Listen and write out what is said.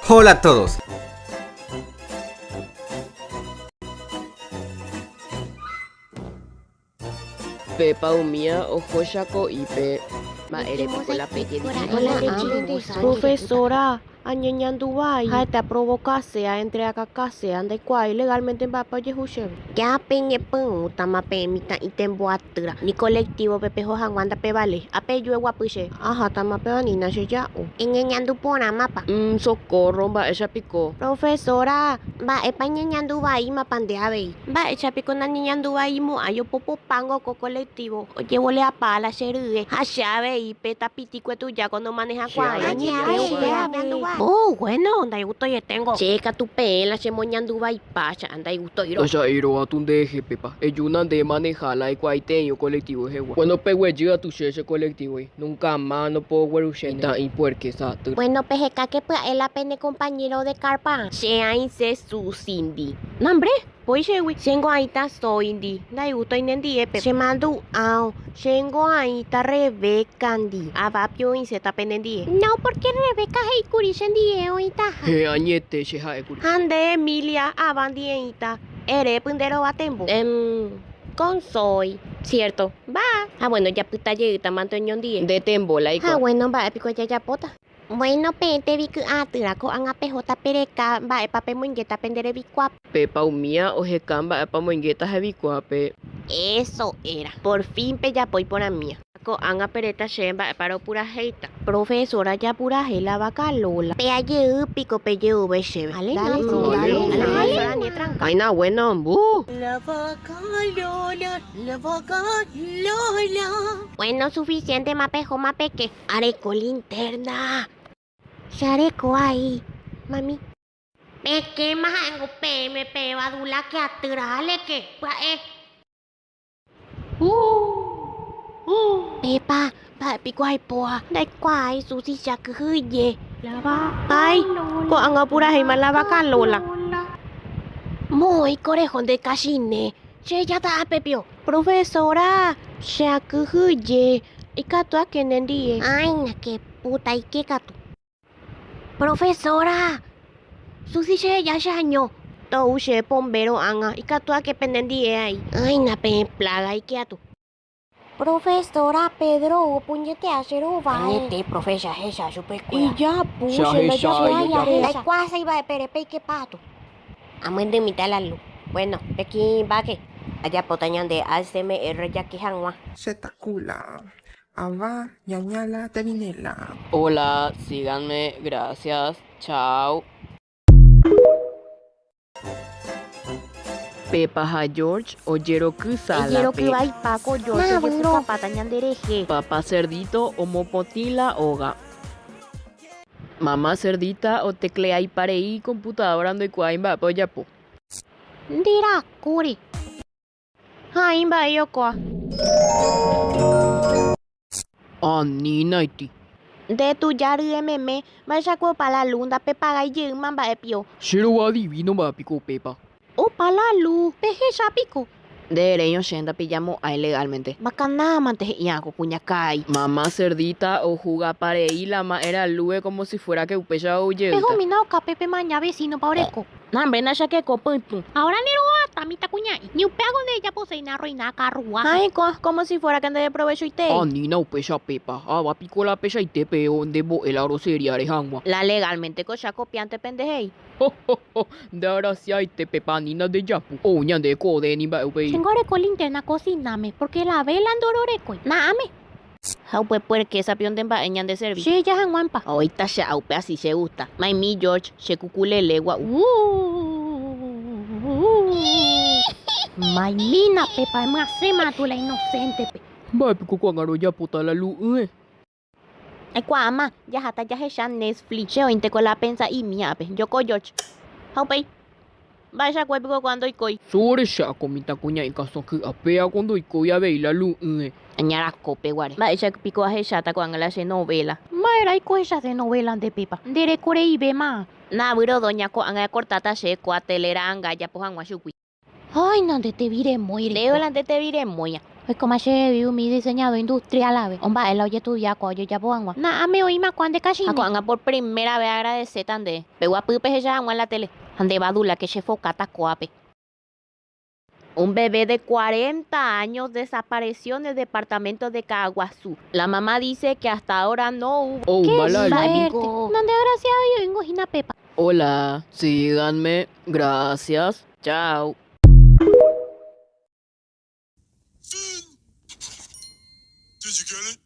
Hola a todos. Pepa umia ojo shako ipe maerepiko la peke Profesora, añeñandubai, jata provocasea entre acacasea anda kwai legalmente en papa yehushe. Ya peñe pun tama pemita itemboatra. Ni colectivo pepejo hangwanda pe vale. Ape yue guapuche. Ajá, tama pe anina she ya o. Eñeñandu pona mapa. Socorro, ba esa pico. Profesora, ba epa ñeñandubai mapandea ba esa pico na ñeñandubai mu ayo popo pango co colectivo. Oye, vole a pala serue. Hashave y peta pitico tu ya cuando maneja kwai. Oh, bueno, anda y gusto ya tengo. Checa tu pela, se moñanduba y pacha, anda y gusto ir. Esa iro a tundeje, Pepa. Ellunan de manejarla y cuaiteño colectivo jewa. Bueno, pegue llega tu ese colectivo. Nunca más no puedo ver usted y puerque satur. Bueno, pejeca que pues el apene compañero de carpa. Se ainse su Cindy. Nombre? Pues chewi. Sengo ahí ta soy indi. Da y gusto inendi epe. Se mando ao. Sengo ahí ta Rebeca andi. Abapio in se ta penendi. No, porque Rebeca hey kurisendi oita. He añete se ha ekuri. Ande Emilia abandienta. Ere pundero batembo. Con soy. Cierto. Va. Ah, bueno, ya puta llegita mantoñón die. De tembola y Ah, bueno, va, pico ya pota. Bueno, te vi que atirako ang apejota pereka, va, pape muñeta pendere bicua. Pepa umia o jecamba pa moingueta jevicuape. Eso era. Por fin pe ya voy por la mía. Ko anga pereta shemba paro pura heita. Profesora ya pura hela vaca lola. Pe aye pico pe ye ube shebe. Dale, dale, ni tranca. Ay, na bueno, La vaca lola. Bueno, suficiente mapejo mapeque. Areco linterna. Shareco ahí. Mami. Peque mahango pe me pe badula que atrale que pa Pepa, ba pi quay poa, dai quay susi siya kuye. Lava. Ay, ko ang apura hay malava ka lola. Muy corejon de cachine. Che ya ta pepio. Profesora, siya kuye. Ikato a kenendi. Ay, na que puta y que kato. Profesora, susi siya ya siya nyo. To siya bombero anga. Ikato a que penendi ay. Ay, na pe plaga y que ato. Profesora Pedro, puñete a cero va. Puñete, profesora, esa super cuida. Y ya, puxe, la cuasa iba de perepe y que pato. Amén de mitad la luz. Bueno, aquí va que. Allá potañan de ASMR ya que janwa. Setakula. Ava, ñañala, tevinela. Hola, síganme, gracias. Chao. Pepa ha George o Yero Kusala. Quiero que va y Paco George. Yo soy patañan de hereje. Papá cerdito o mopotila oga. Mamá cerdita o teclea y pareí computadora ando y cuaimba po ya po. Dira, curi. Ay, va yo coa. Nina iti. De tu yari meme, vaya co para la lunda, pepa y mamba de pio. Shiro adivino va pico Pepa. O para la luz, peje ya pico. De reño shenda pillamos a ilegalmente. Bacana, manteje yaco, puñacay. Mamá cerdita o juga pareí la ma era lue como si fuera que upecha o yeuta. Pejo mina o capepe maña vecino paureco. Nambre na ya que copo pum. Ahora ni roa, tamita cuñai. Ni un pego de ella poseina reina carrua. Ay, como si fuera que ande de provecho y te. Nina upecha Pepa. Va pico la pecha y te peo de bo el grosería de hangwa. La legalmente cocha copiante pendejei. De ahora sí hay te Pepa nina de yapu. Ñan de code ni ba upei. Tengo con linterna cociname, porque la vela andororeco. Naame. Haupe puerque esa pion de embañan de servicio. Sí, ya hanguampa. Ahorita se aupe así se gusta. Maimi George, se cucule legua. Maimina, Pepa, es más se mató la inocente, pe. Va pico con aro ya puta la luz. Ay, cuama, ya hasta ya se Netflix. Se ointe con la pensa y mía, pe. Yo con George. Haupe. Vaya cuepico cuando y coi. Sobre ya comita cuña en caso que apea cuando y coi a ver la luz. Añara cope, guare. Vaya pico a chata cuando la se novela. Maera y coesas de novela de Pepa. Dere core y be ma. Na, bro, doña ko anga cortata se ko telera anga ya pojan guachupi. Ay, nande te vire moire. Leo lande te vire moya. Pues como viu mi diseñado industrial ave. Omba el oye tu ya coyo ya boangwa. Na ame oima cuande cachine. Akuanga por primera vez agradecer tande. Pegua pupe ya en la tele. Ande badula que chefo cata coape. Un bebé de 40 años desapareció en el departamento de Caguazú. La mamá dice que hasta ahora no hubo. Oh, ¡Qué Malala. suerte! ¿Dónde desgraciado yo vengo Gina Pepa? Hola, síganme. Gracias. Chao. Did you get it?